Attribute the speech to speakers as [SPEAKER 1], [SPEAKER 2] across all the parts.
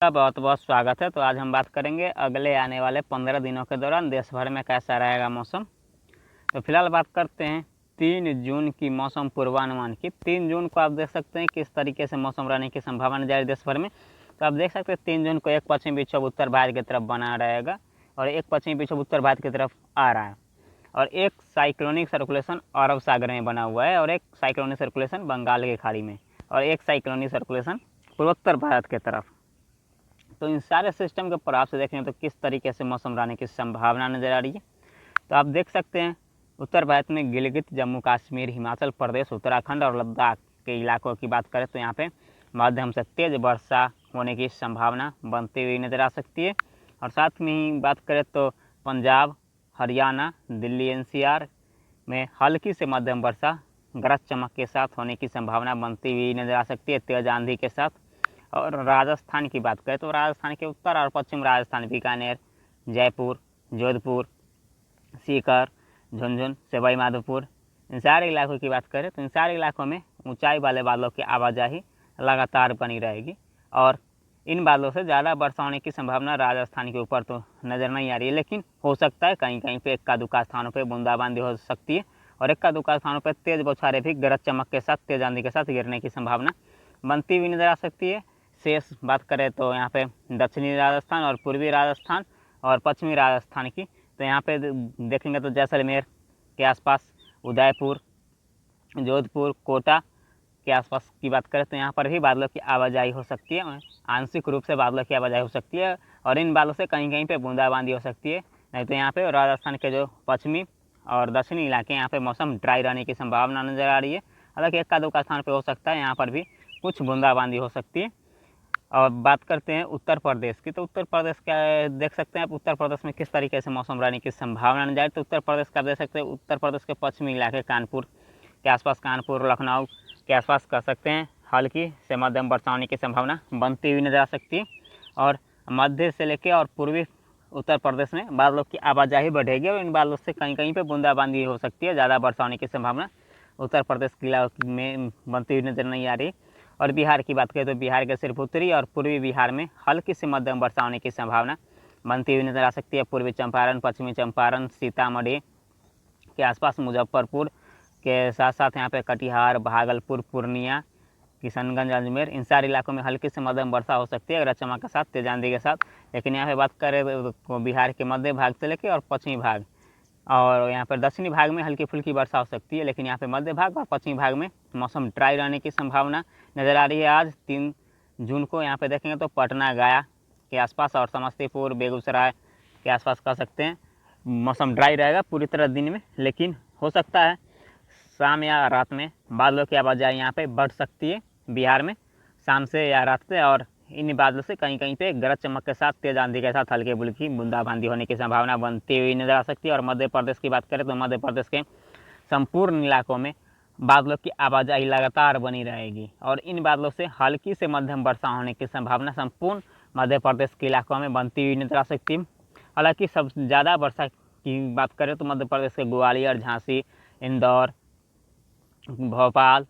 [SPEAKER 1] बहुत बहुत स्वागत है। तो आज हम बात करेंगे अगले आने वाले 15 दिनों के दौरान देश भर में कैसा रहेगा मौसम। तो फिलहाल बात करते हैं 3 जून की मौसम पूर्वानुमान की। 3 जून को आप देख सकते हैं किस तरीके से मौसम रहने की संभावना जारी देश भर में। तो आप देख सकते हैं 3 जून को एक पश्चिमी विक्षोभ उत्तर भारत की तरफ बना रहेगा और एक पश्चिमी विक्षोभ उत्तर भारत की तरफ आ रहा है और एक साइक्लोनिक सर्कुलेशन अरब सागर में बना हुआ है और एक साइक्लोनिक सर्कुलेशन बंगाल की खाड़ी में और एक साइक्लोनिक सर्कुलेशन पूर्वोत्तर भारत की तरफ। तो इन सारे सिस्टम के प्रभाव से देखें तो किस तरीके से मौसम रहने की संभावना नज़र आ रही है। तो आप देख सकते हैं उत्तर भारत में गिलगित, जम्मू कश्मीर, हिमाचल प्रदेश, उत्तराखंड और लद्दाख के इलाकों की बात करें तो यहाँ पे मध्यम से तेज वर्षा होने की संभावना बनती हुई नज़र आ सकती है। और साथ में ही बात करें तो पंजाब, हरियाणा, दिल्ली एनसीआर में हल्की से मध्यम वर्षा गरज चमक के साथ होने की संभावना बनती हुई नज़र आ सकती है, तेज आंधी के साथ। और राजस्थान की बात करें तो राजस्थान के उत्तर और पश्चिम राजस्थान, बीकानेर, जयपुर, जोधपुर, सीकर, झुंझुनू, सवाई माधोपुर, इन सारे इलाकों की बात करें तो इन सारे इलाकों में ऊंचाई वाले बादलों की आवाजाही लगातार बनी रहेगी और इन बादलों से ज़्यादा वर्षा होने की संभावना राजस्थान के ऊपर तो नज़र नहीं आ रही है, लेकिन हो सकता है कहीं कहीं पे इक्का दुक्का स्थानों पे बूंदाबांदी हो सकती है और इक्का दुक्का स्थानों पर तेज़ बौछारें भी गरज चमक के साथ, तेज आंधी के साथ गिरने की संभावना बनती हुई नज़र आ सकती है। शेष बात करें तो यहाँ पे दक्षिणी राजस्थान और पूर्वी राजस्थान और पश्चिमी राजस्थान की, तो यहाँ पे देखेंगे तो जैसलमेर के आसपास, उदयपुर, जोधपुर, कोटा के आसपास की बात करें तो यहाँ पर भी बादलों की आवाजाही हो सकती है, आंशिक रूप से बादलों की आवाजाही हो सकती है और इन बादलों से कहीं कहीं पे बूंदाबांदी हो सकती है। नहीं तो यहाँ पे राजस्थान के जो पश्चिमी और दक्षिणी इलाके, यहाँ पे मौसम ड्राई रहने की संभावना नज़र आ रही है। हालांकि इक्का दुक्का स्थान पर हो सकता है, यहाँ पर भी कुछ बूंदाबांदी हो सकती है। और बात करते हैं उत्तर प्रदेश की, तो उत्तर प्रदेश का देख सकते हैं आप उत्तर प्रदेश में किस तरीके से मौसम रहने की संभावना नजर। तो उत्तर प्रदेश का देख सकते हैं उत्तर प्रदेश के पश्चिमी इलाके, कानपुर के आसपास, कानपुर, लखनऊ के आसपास कर सकते हैं हल्की से मध्यम वर्षा होने की संभावना बनती हुई नजर आ सकती है। और मध्य से लेकर और पूर्वी उत्तर प्रदेश में बादलों की आवाजाही बढ़ेगी और इन बादलों से कहीं कहीं पर बूंदाबांदी हो सकती है, ज़्यादा वर्षा होने की संभावना उत्तर प्रदेश के इलाके में बनती हुई नजर नहीं आ रही। और बिहार की बात करें तो बिहार के सिर्फ उत्तरी और पूर्वी बिहार में हल्की से मध्यम वर्षा होने की संभावना बनती हुई नजर आ सकती है। पूर्वी चंपारण, पश्चिमी चंपारण, सीतामढ़ी के आसपास, मुजफ्फरपुर के साथ साथ यहाँ पे कटिहार, भागलपुर, पूर्णिया, किशनगंज, अजमेर, इन सारे इलाकों में हल्की से मध्यम वर्षा हो सकती है गरज चमक के साथ, तेज आंधी के साथ। लेकिन यहाँ पे बात करें तो बिहार के मध्य भाग से लेकर और पश्चिमी भाग और यहाँ पर दक्षिणी भाग में हल्की फुल्की वर्षा हो सकती है, लेकिन यहाँ पे मध्य भाग और पश्चिमी भाग में मौसम ड्राई रहने की संभावना नज़र आ रही है। आज 3 जून को यहाँ पे देखेंगे तो पटना, गया के आसपास और समस्तीपुर, बेगूसराय के आसपास कह सकते हैं मौसम ड्राई रहेगा पूरी तरह दिन में, लेकिन हो सकता है शाम या रात में बादलों की आवाजाही यहाँ पे बढ़ सकती है बिहार में शाम से या रात से, और इन बादलों से कहीं कहीं पे गरज चमक के साथ, तेज आंधी के साथ हल्की फुल्की बूंदाबांदी होने की संभावना बनती हुई नजर आ सकती है। और मध्य प्रदेश की बात करें तो मध्य प्रदेश के संपूर्ण इलाकों में बादलों की आवाजाही लगातार बनी रहेगी और इन बादलों से हल्की से मध्यम वर्षा होने की संभावना संपूर्ण मध्य प्रदेश के इलाकों में बनती हुई नजर आ सकती है। हालांकि सबसे ज़्यादा वर्षा की बात करें तो मध्य प्रदेश के ग्वालियर, झांसी, इंदौर, भोपाल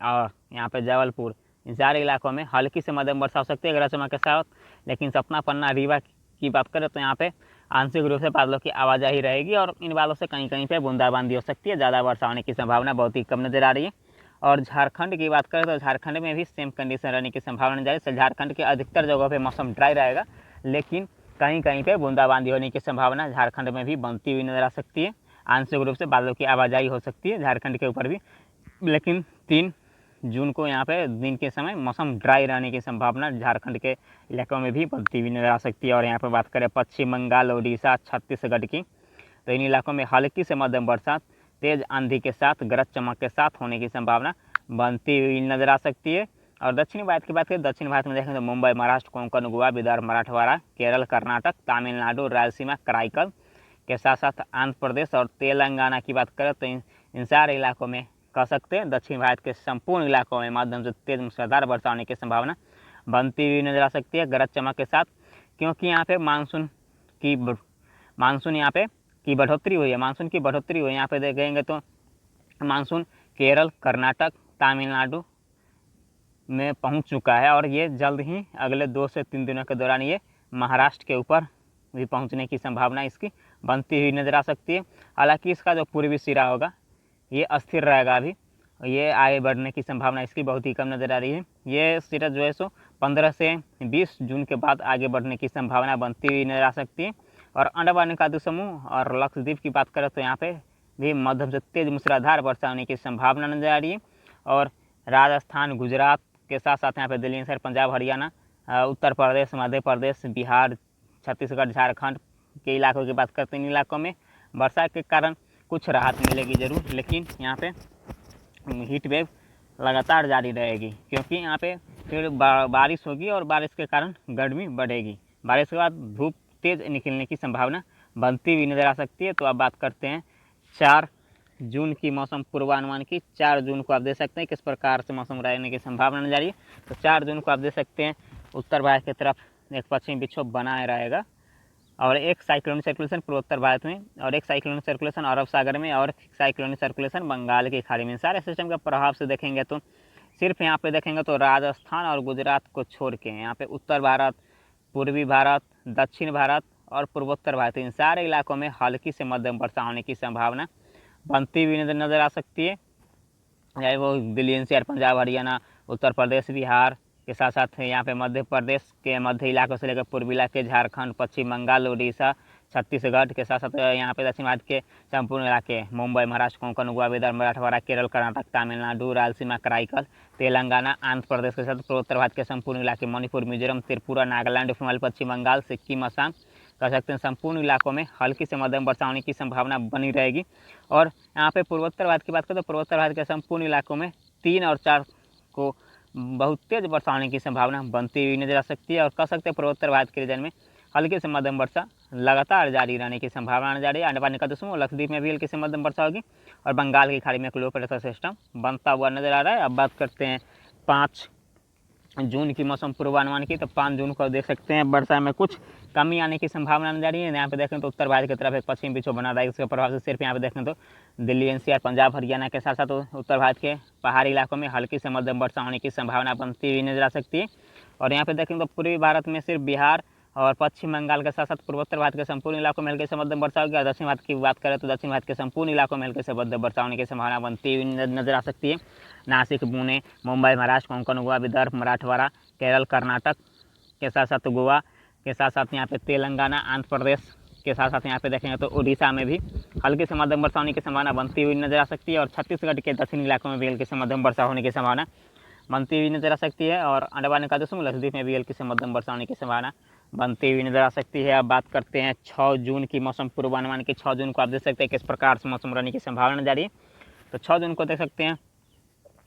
[SPEAKER 1] और यहाँ पे जबलपुर, इन सारे इलाकों में हल्की से मध्यम वर्षा हो सकती है गरज चमक के साथ। लेकिन सतना, पन्ना, रीवा की बात करें तो यहाँ पे आंशिक रूप से बादलों की आवाजाही रहेगी और इन बादलों से कहीं कहीं पे बूंदाबांदी हो सकती है, ज़्यादा वर्षा होने की संभावना बहुत ही कम नजर आ रही है। और झारखंड की बात करें तो झारखंड में भी सेम कंडीशन रहने की संभावना नजर आ रही है। झारखंड के अधिकतर जगहों पर मौसम ड्राई रहेगा, लेकिन कहीं कहीं पर बूंदाबांदी होने की संभावना झारखंड में भी बनती हुई नजर आ सकती है। आंशिक रूप से बादलों की आवाजाही हो सकती है झारखंड के ऊपर भी, लेकिन 3 जून को यहाँ पे दिन के समय मौसम ड्राई रहने की संभावना झारखंड के इलाकों में भी बनती हुई नजर आ सकती है। और यहाँ पर बात करें पश्चिम बंगाल, उड़ीसा, छत्तीसगढ़ की, तो इन इलाकों में हल्की से मध्यम बरसात, तेज आंधी के साथ, गरज चमक के साथ होने की संभावना बनती हुई नजर आ सकती है। और दक्षिणी भारत की बात करें, दक्षिण भारत में देखें तो मुंबई, महाराष्ट्र, कोंकण, गोवा, विदर्भ, मराठवाड़ा, केरल, कर्नाटक, तमिलनाडु, रायलसीमा, कराईकल के साथ साथ आंध्र प्रदेश और तेलंगाना की बात करें तो इन सारे इलाकों में कह सकते हैं दक्षिण भारत के संपूर्ण इलाकों में माध्यम से तेज मूसलाधार वर्षा होने की संभावना बनती हुई नजर आ सकती है गरज चमक के साथ, क्योंकि यहाँ पे मानसून यहाँ पे की बढ़ोतरी हुई है। मानसून की बढ़ोतरी हुई यहाँ पे देखेंगे तो मानसून केरल, कर्नाटक, तमिलनाडु में पहुंच चुका है और ये जल्द ही अगले 2 से 3 दिनों के दौरान ये महाराष्ट्र के ऊपर भी पहुंचने की संभावना इसकी बनती हुई नज़र आ सकती है। हालांकि इसका जो पूर्वी सिरा होगा ये अस्थिर रहेगा, अभी ये आगे बढ़ने की संभावना इसकी बहुत ही कम नज़र आ रही है। ये सिरा जो है सो 15 से 20 जून के बाद आगे बढ़ने की संभावना बनती हुई नज़र आ सकती है। और अंडमान निकोबार समूह और लक्षद्वीप की बात करें तो यहाँ पे भी मध्यम से तेज मूसलाधार वर्षा होने की संभावना नजर आ रही है। और राजस्थान, गुजरात के साथ साथ यहाँ पे दिल्ली एनसीआर, पंजाब, हरियाणा, उत्तर प्रदेश, मध्य प्रदेश, बिहार, छत्तीसगढ़, झारखंड के इलाकों की बात करते हैं। इन इलाकों में वर्षा के कारण कुछ राहत मिलेगी ज़रूर, लेकिन यहाँ पे हीट वेव लगातार जारी रहेगी, क्योंकि यहाँ पे फिर बारिश होगी और बारिश के कारण गर्मी बढ़ेगी। बारिश के बाद धूप तेज़ निकलने की संभावना बनती हुई नज़र आ सकती है। तो अब बात करते हैं 4 जून की मौसम पूर्वानुमान की। 4 जून को आप देख सकते हैं किस प्रकार से मौसम रहने की संभावना नजर आ रही है। तो 4 जून को आप देख सकते हैं उत्तर भारत की तरफ एक पश्चिमी विक्षोभ बनाए रहेगा और एक साइक्लोनिक सर्कुलेशन पूर्वोत्तर भारत में और एक साइक्लोनिक सर्कुलेशन अरब सागर में और साइक्लोनिक सर्कुलेशन बंगाल की खाड़ी में। सारे सिस्टम के प्रभाव से देखेंगे तो सिर्फ यहाँ पे देखेंगे तो राजस्थान और गुजरात को छोड़ के यहाँ पे उत्तर भारत, पूर्वी भारत, दक्षिण भारत और पूर्वोत्तर भारत, इन सारे इलाकों में हल्की से मध्यम वर्षा होने की संभावना बनती हुई नज़र आ सकती है। चाहे वो दिल्ली एनसीआर, पंजाब, हरियाणा, उत्तर प्रदेश, बिहार के साथ साथ यहाँ पे मध्य प्रदेश के मध्य इलाकों से लेकर पूर्वी इलाके, झारखंड, पश्चिम बंगाल, उड़ीसा, छत्तीसगढ़ के साथ साथ यहाँ पे दक्षिण भारत के संपूर्ण इलाके, मुंबई, महाराष्ट्र, कोंकण, गोवा, विदर्भ, मराठवाड़ा, केरल, कर्नाटक, तमिलनाडु, रायलसीमा, कराईकल, तेलंगाना, आंध्र प्रदेश के साथ पूर्वोत्तर भारत के संपूर्ण इलाके, मणिपुर, मिजोरम, त्रिपुरा, नागालैंड, पश्चिम बंगाल, सिक्किम, असम कह सकते हैं संपूर्ण इलाकों में हल्की से मध्यम वर्षा होने की संभावना बनी रहेगी। और यहाँ पे पूर्वोत्तर भारत की बात करें तो पूर्वोत्तर भारत के संपूर्ण इलाकों में 3 और 4 को बहुत तेज वर्षा होने की संभावना बनती हुई नजर आ सकती है। और कह सकते हैं पूर्वोत्तर भारत के रीजन में हल्की से मध्यम वर्षा लगातार जारी रहने की संभावना नजर आ रही है। अंडमान निकोबार समूह, लक्षद्वीप में भी हल्की से मध्यम वर्षा होगी और बंगाल की खाड़ी में एक लो प्रेशर सिस्टम बनता हुआ नजर आ रहा है। अब बात करते हैं 5 जून की मौसम पूर्वानुमान की। तो 5 जून को देख सकते हैं वर्षा में कुछ कमी आने की संभावना नजर आ रही है। यहाँ पे देखें तो उत्तर भारत की तरफ एक पश्चिमी विक्षोभ बना रहा है, इसके प्रभाव से सिर्फ यहाँ पे देखें तो दिल्ली एनसीआर, पंजाब, हरियाणा के साथ साथ उत्तर भारत के पहाड़ी इलाकों में हल्की से मध्यम वर्षा होने की संभावना बनती हुई नजर आ सकती है। और यहाँ पे देखें तो पूर्वी भारत में सिर्फ बिहार और पश्चिम बंगाल के साथ साथ पूर्वोत्तर भारत के संपूर्ण इलाकों में हल्के से मध्यम वर्षा होगी। और दक्षिण भारत की बात करें तो दक्षिण भारत के संपूर्ण इलाकों में हल्के से मध्यम वर्षा होने की संभावना बनती हुई नजर आ सकती है। नासिक, पुणे, मुंबई, महाराष्ट्र, कोंकण, गोवा, विदर्भ, मराठवाड़ा, केरल, कर्नाटक के साथ साथ गोवा के साथ साथ यहाँ पे तेलंगाना, आंध्र प्रदेश के साथ साथ यहाँ पे देखेंगे तो उड़ीसा में भी हल्की से मध्यम वर्षा होने की संभावना बनती हुई नजर आ सकती है। और छत्तीसगढ़ के दक्षिणी इलाकों में भी हल्की से मध्यम वर्षा होने की संभावना बनती हुई नजर आ सकती है। और अंडमान निकोबार समूह, लक्षद्वीप में भी हल्की से मध्यम वर्षा होने की संभावना बनती हुई नजर आ सकती है। अब बात करते हैं 6 जून की मौसम पूर्वानुमान की। 6 जून को आप देख सकते हैं किस प्रकार से मौसम रहने की संभावना जारी है। तो 6 जून को देख सकते हैं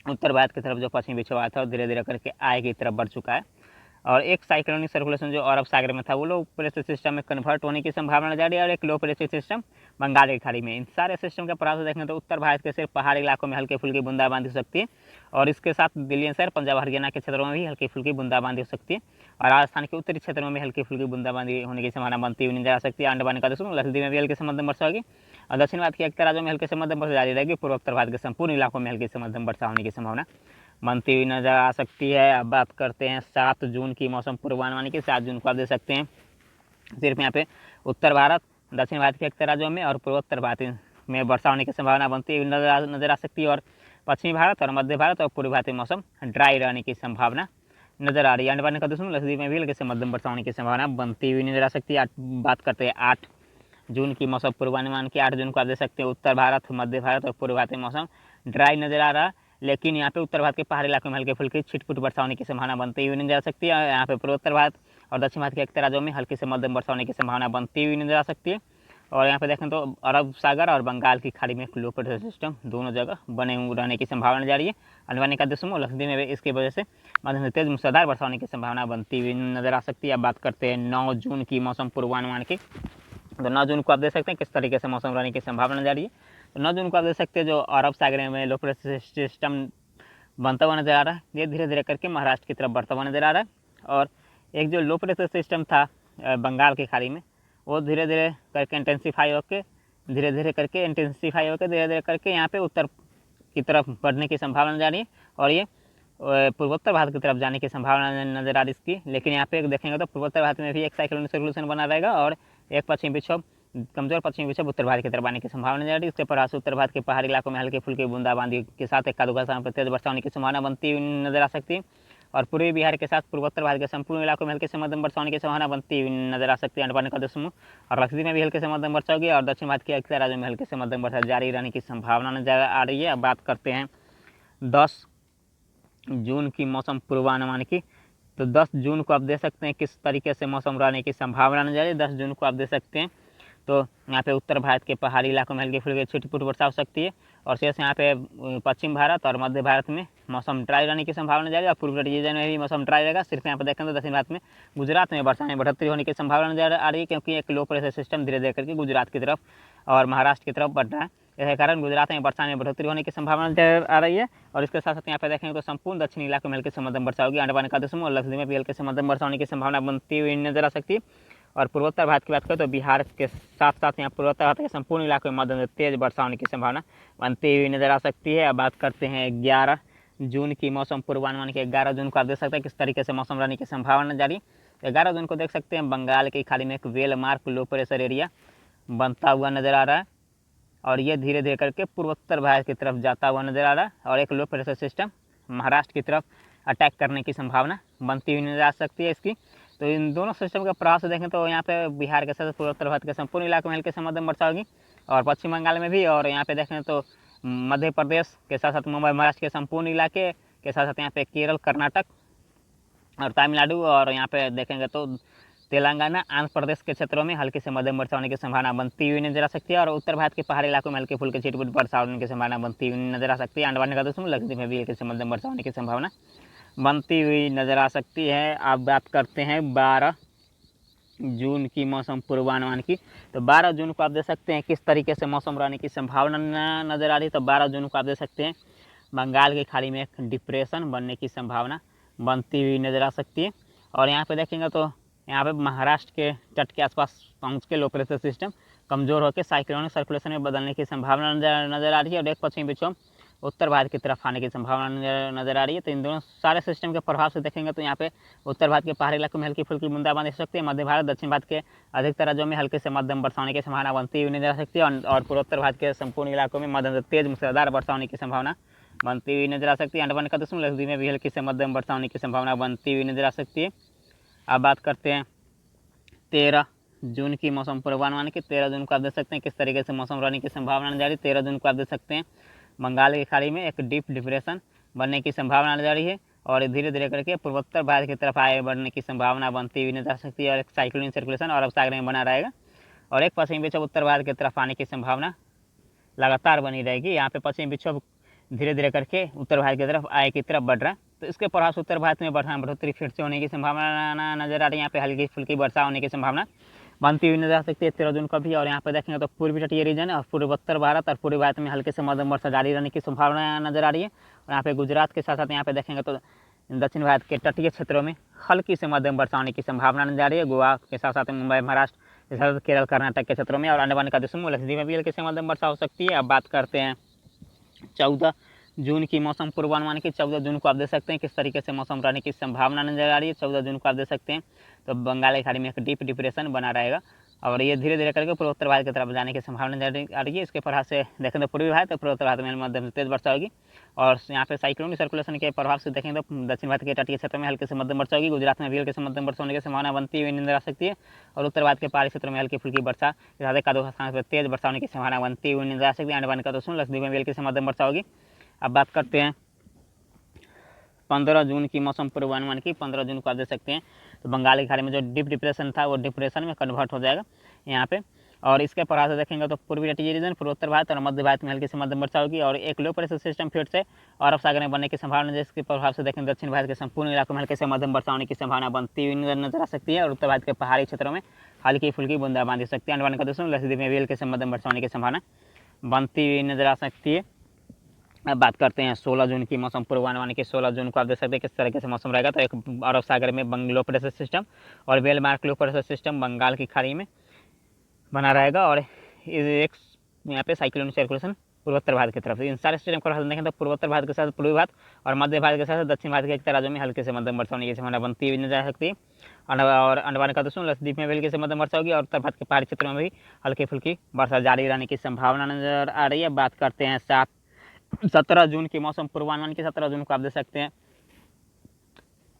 [SPEAKER 1] उत्तर भारत की तरफ जो पश्चिमी विक्षोभ आया था और धीरे धीरे करके आगे की तरफ बढ़ चुका है। और एक साइक्लोनिक सर्कुलेशन जो अरब सागर में था वो लो प्रेशर सिस्टम में कन्वर्ट होने की संभावना जारी है और एक लो प्रेशर सिस्टम बंगाल की खाड़ी में। इन सारे सिस्टम के प्रभाव से देखें तो उत्तर भारत के सिर्फ पहाड़ी इलाकों में हल्की फुल्की बूंदाबांदी हो सकती है और इसके साथ दिल्ली एनसीआर, पंजाब, हरियाणा के क्षेत्रों में भी हल्की फुल्की बूंदाबांदी हो सकती है और राजस्थान के उत्तरी क्षेत्रों में हल्की फुल्की बूंदाबांदी होने की संभावना बनती हुई नजर आ सकती है। अंडमान निकोबार समूह, लक्षद्वीप में भी हल्की से मध्यम वर्षा होगी और दक्षिण भारत के 11 राज्यों में हल्की से मध्यम वर्षा जारी रहेगी। पूर्वोत्तर भारत के संपूर्ण इलाकों में हल्की से मध्यम वर्षा होने की संभावना बनती हुई नजर आ सकती है। अब बात करते हैं 7 जून की मौसम पूर्वानुमान की। 7 जून को आप देख सकते हैं सिर्फ यहाँ पे उत्तर भारत, दक्षिण भारत के 11 राज्यों में और पूर्वोत्तर भारत में वर्षा होने की संभावना बनती हुई नजर आ सकती है। और पश्चिमी भारत और मध्य भारत और पूर्वी भारत में मौसम ड्राई रहने की संभावना नजर आ रही है। अंडमान निकोबार समूह, लक्षद्वीप में भी हल्की से मध्यम वर्षा होने की संभावना बनती हुई नजर आ सकती है। बात करते हैं 8 जून की मौसम पूर्वानुमान की। 8 जून को आप देख सकते हैं उत्तर भारत, मध्य भारत और पूर्व भारत में मौसम ड्राई नजर आ रहा है, लेकिन यहाँ पे उत्तर भारत के पहाड़ी इलाकों में हल्के फुल्की छिटपुट वर्षा होने की संभावना बनती हुई नजर आ सकती है। यहाँ पे पूर्वोत्तर भारत और दक्षिण भारत के 11 राज्यों में हल्की से मध्यम वर्षा होने की संभावना बनती हुई नजर आ सकती है। और यहाँ पे देखें तो अरब सागर और बंगाल की खाड़ी में एक लो प्रेशर सिस्टम दोनों जगह बने हुए रहने की संभावना जारी है। अंडमान निकोबार समूह, लक्षद्वीप में इसकी वजह से मध्यम से तेज मूसलाधार वर्षा होने की संभावना बनती हुई नजर आ सकती है। अब बात करते हैं 9 जून की मौसम पूर्वानुमान की। तो 9 जून को आप देख सकते हैं किस तरीके से मौसम रहने की संभावना जारी है। तो 9 जून को आप देख सकते हैं जो अरब सागर में लो प्रेशर सिस्टम बनता हुआ नजर आ रहा है, ये धीरे धीरे करके महाराष्ट्र की तरफ बढ़ता हुआ नजर आ रहा है। और एक जो लो प्रेशर सिस्टम था बंगाल की खाड़ी में वो धीरे धीरे करके इंटेंसीफाई होकर धीरे धीरे करके यहाँ पे उत्तर की तरफ बढ़ने की संभावना जारी है। और ये पूर्वोत्तर भारत की तरफ जाने की संभावना नजर आ रही इसकी। लेकिन यहाँ पे देखेंगे तो पूर्वोत्तर भारत में भी एक साइक्लोनिक सर्कुलेशन बना रहेगा और एक पश्चिमी विक्षोभ, कमजोर पश्चिमी विक्षोभ उत्तर भारत की तरफ आने की संभावना नजर आ रही है। इसके प्रभाव से उत्तर भारत के पहाड़ी इलाकों में हल्की फुल्की बूंदाबांदी के साथ एक आधे स्थान पर तेज वर्षा होने की संभावना बनती हुई नजर आ सकती है। और पूर्वी बिहार के साथ पूर्वोत्तर भारत के संपूर्ण इलाकों में हल्के से मध्यम वर्षा होने की संभावना बनती हुई नजर आ सकती है। अंडमान निकोबार समूह और लक्षद्वीप में भी हल्के से मध्यम वर्षा होगी और दक्षिण भारत के अक्सर राज्यों में हल्के से मध्यम वर्षा जारी रहने की संभावना नजर आ रही है। अब बात करते हैं 10 जून की मौसम पूर्वानुमान की। तो 10 जून को आप देख सकते हैं किस तरीके से मौसम रहने की संभावना नजर आ रही है। 10 जून को आप देख सकते हैं तो यहाँ पे उत्तर भारत के पहाड़ी इलाकों में हल्की फुल्की छिटपुट वर्षा हो सकती है और शेष यहाँ पे पश्चिम भारत और मध्य भारत में मौसम ड्राई रहने की संभावना नजर आ रही है। और पूर्वी रीजन में भी मौसम ड्राई रहेगा। सिर्फ यहाँ पे देखें तो दक्षिण भारत में गुजरात में वर्षा में बढ़ोतरी होने की संभावना नजर आ रही है, क्योंकि एक लो प्रेशर सिस्टम धीरे धीरे करके गुजरात की तरफ और महाराष्ट्र की तरफ बढ़ रहा है। इसके कारण गुजरात में वर्षा में बढ़ोतरी होने की संभावना नजर आ रही है। और इसके साथ साथ यहाँ पे देखेंगे तो संपूर्ण दक्षिणी इलाकों में हल्के से मध्यम वर्षा होगी। अंडमान निकोबार समूह और लक्षद्वीप में भी हल्के से मध्यम वर्षा होने की संभावना बनती हुई नजर आ सकती है। और पूर्वोत्तर भारत की बात करें तो बिहार के साथ साथ यहाँ पूर्वोत्तर भारत के संपूर्ण इलाकों में मध्यम से तेज वर्षा होने की संभावना बनती हुई नजर आ सकती है। अब बात करते हैं 11 जून की मौसम पूर्वानुमान की। 11 जून को आप देख सकते हैं किस तरीके से मौसम रहने की संभावना जारी। 11 जून को देख सकते हैं बंगाल की खाड़ी में एक well marked low pressure area बनता हुआ नजर आ रहा है और ये धीरे धीरे करके पूर्वोत्तर भारत की तरफ जाता हुआ नजर आ रहा है और एक लो प्रेशर सिस्टम महाराष्ट्र की तरफ अटैक करने की संभावना बनती हुई नजर आ सकती है इसकी। तो इन दोनों सिस्टम के प्रभाव से देखें तो यहाँ पे बिहार के साथ पूर्वोत्तर भारत के संपूर्ण इलाकों में हल्के से मध्यम वर्षा होगी और पश्चिम बंगाल में भी। और यहाँ पे देखें तो मध्य प्रदेश के साथ साथ मुंबई महाराष्ट्र के संपूर्ण इलाके के साथ साथ यहाँ पे केरल, कर्नाटक और तमिलनाडु और यहाँ पे देखेंगे तो तेलंगाना, आंध्र प्रदेश के क्षेत्रों में हल्की से मध्यम वर्षा होने की संभावना बनती हुई नजर आ सकती है। और उत्तर भारत के पहाड़ी इलाकों में हल्के फुल्के छिटपुट वर्षा होने की संभावना बनती हुई नजर आ सकती है। अंडमान निकोबार समूह लक्षद्वीप में भी हल्की से मध्यम वर्षा होने की संभावना बनती हुई नजर आ सकती है। अब बात करते हैं 12 जून की मौसम पूर्वानुमान की। तो 12 जून को आप देख सकते हैं किस तरीके से मौसम रहने की संभावना नजर आ रही है। तो 12 जून को आप देख सकते हैं बंगाल की खाड़ी में एक डिप्रेशन बनने की संभावना बनती हुई नजर आ सकती है। और यहाँ पे देखेंगे तो यहाँ पे महाराष्ट्र के तट के आसपास पहुँच के लो प्रेशर सिस्टम कमजोर होकर साइक्लोनिक सर्कुलेशन में बदलने की संभावना नजर आ रही है और एक पश्चिमी विक्षोभ उत्तर भारत की तरफ आने की संभावना नजर आ रही है। तो इन दोनों सारे सिस्टम के प्रभाव से देखेंगे तो यहाँ पे उत्तर भारत के पहाड़ी इलाकों में हल्की फुल्की बूंदाबांदी हो सकती है। मध्य भारत, दक्षिण भारत के अधिकतर राज्यों में हल्के से मध्यम वर्षा होने की संभावना बनती हुई नजर आ सकती है और पूर्वोत्तर भारत के संपूर्ण इलाकों में मध्यम से तेज मूसलाधार वर्षा होने की संभावना बनती हुई नजर आ सकती है। अंडमान निकोबार समूह लक्षद्वीप में भी हल्की से मध्यम वर्षा होने की संभावना बनती हुई नजर आ सकती है। अब बात करते हैं 13 जून की मौसम पूर्वानुमान की। 13 जून को आप देख सकते हैं किस तरीके से मौसम रहने की संभावना नजर आ रही है। 13 जून को आप देख सकते हैं बंगाल की खाड़ी में एक डीप डिप्रेशन बनने की संभावना नजर आ रही है और धीरे धीरे करके पूर्वोत्तर भारत की तरफ आगे बढ़ने की संभावना बनती हुई नजर आ सकती है और एक साइक्लोनिक सर्कुलेशन अरब सागर में बना रहेगा और एक पश्चिमी विक्षोभ उत्तर भारत की तरफ आने की संभावना लगातार बनी रहेगी। यहाँ पे पश्चिमी विक्षोभ धीरे धीरे करके उत्तर भारत की तरफ आगे की तरफ बढ़ रहा है। तो इसके प्रभाव से उत्तर भारत में बढ़ोतरी फिर से होने की संभावना नजर आ रही है। यहाँ पे हल्की फुल्की वर्षा होने की संभावना बनती हुई नजर आ सकती है 13 जून को भी। और यहाँ पे देखेंगे तो पूर्वी तटीय रीजन और पूर्वोत्तर भारत और पूर्वी भारत में हल्के से मध्यम वर्षा जारी रहने की संभावना नजर आ रही है। और यहाँ पे गुजरात के साथ साथ यहाँ पे देखेंगे तो दक्षिण भारत के तटीय क्षेत्रों में हल्की से मध्यम वर्षा होने की संभावना नजर आ रही है। गोवा के साथ साथ मुंबई, महाराष्ट्र के साथ केरल, कर्नाटक के क्षेत्रों में और अंडमान निकोबार समूह लक्षद्वीप में भी हल्की से मध्यम वर्षा हो सकती है। अब बात करते हैं 14 जून की मौसम पूर्वानुमान की। 14 जून को आप देख सकते हैं किस तरीके से मौसम रहने की संभावना नजर आ रही है। 14 जून को आप देख सकते हैं तो बंगाल की खाड़ी में एक डीप डिप्रेशन बना रहेगा और ये धीरे धीरे करके पूर्वोत्तर भारत की तरफ जाने की संभावना नजर आ रही है। इसके प्रभाव से देखें तो पूर्वी भारत और पूर्वोत्तर भारत में मध्यम से तेज वर्षा होगी और यहाँ पे साइक्लोनिक सर्कुलेशन के प्रभाव से देखें तो दक्षिण भारत के तटीय क्षेत्र में हल्के से मध्यम वर्षा होगी। गुजरात में भी हल्के से मध्यम वर्षा होने की संभावना बनती हुई नजर आ सकती है और उत्तर भारत के पहाड़ी क्षेत्रों में हल्की फुल्की वर्षा के साथ एक स्थान पर तेज वर्षा होने की संभावना बनती हुई नजर आ सकती है। अंडमान निकोबार समूह लक्षद्वीप में भी हल्की से मध्यम वर्षा होगी। अब बात करते हैं 15 जून की मौसम पूर्वानुमान की। 15 जून को आप देख सकते हैं तो बंगाल की खाड़ी में जो डीप डिप्रेशन था वो डिप्रेशन में कन्वर्ट हो जाएगा यहाँ पे और इसके प्रभाव से देखेंगे तो पूर्वी तटीय रीजन, पूर्वोत्तर भारत और मध्य भारत में हल्की से मध्यम वर्षा होगी और एक लो प्रेशर सिस्टम फिर से अरब सागर में बनने की संभावना, जिसके प्रभाव से देखें दक्षिण भारत के संपूर्ण इलाकों में हल्के से मध्यम वर्षा होने की संभावना बनती हुई नजर आ सकती है और उत्तर भारत के पहाड़ी क्षेत्रों में हल्की फुल्की बूंदाबांदी हो सकती है। अंडमान निकोबार समूह लक्षद्वीप में भी हल्के से मध्यम वर्षा होने की संभावना बनती हुई नजर आ सकती है। अब बात करते हैं 16 जून की मौसम पूर्वानुमान की। 16 जून को आप देख सकते हैं किस तरीके से मौसम रहेगा। तो एक अरब सागर में लो प्रेशर सिस्टम और well marked low pressure system Bengal की खाड़ी में बना रहेगा और एक यहाँ पे साइक्लोनिक सर्कुलेशन पूर्वोत्तर भारत की तरफ से। इन सारे सिस्टम को देखें तो पूर्वोत्तर भारत के साथ पूर्वी भारत और मध्य भारत के साथ दक्षिण भारत के एक राज्यों में हल्के से मध्यम वर्षा होने की संभावना बनती हुई नजर आ सकती है। और अंडमान निकोबार लक्षद्वीप में भी हल्के से मध्यम वर्षा होगी और उत्तर भारत के पहाड़ी क्षेत्रों में भी हल्की फुल्की वर्षा जारी रहने की संभावना नजर आ रही है। बात करते हैं 17 जून की मौसम पूर्वानुमान की। 17 जून को आप देख सकते हैं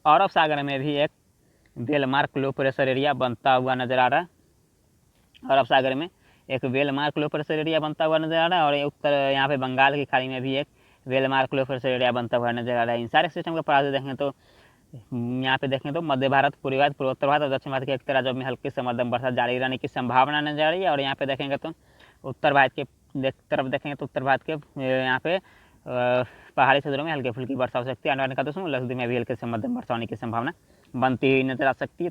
[SPEAKER 1] अरब सागर में भी एक वेलमार्क लो प्रेशर एरिया बनता हुआ नजर आ रहा है। अरब सागर में एक वेलमार्क लो प्रेशर एरिया बनता हुआ नजर आ रहा है और उत्तर यहाँ पे बंगाल की खाड़ी में भी एक वेलमार्क लो प्रेशर एरिया बनता हुआ नजर आ रहा है। इन सारे सिस्टम के पास देखें तो यहाँ पे देखें तो मध्य भारत, पूर्वी भारत, पूर्वोत्तर भारत और दक्षिण भारत के एक राज्यों में हल्की से मध्यम वर्षा जारी रहने की संभावना नजर आ रही है। और यहाँ पे देखेंगे तो उत्तर भारत के तरफ देखेंगे तो उत्तर भारत के यहाँ पे पहाड़ी क्षेत्रों में हल्की फुल्की वर्षा हो सकती है। अंडमान निकोबार लक्षद्वीप में भी हल्के से मध्यम वर्षा होने की संभावना बनती हुई नजर आ सकती है।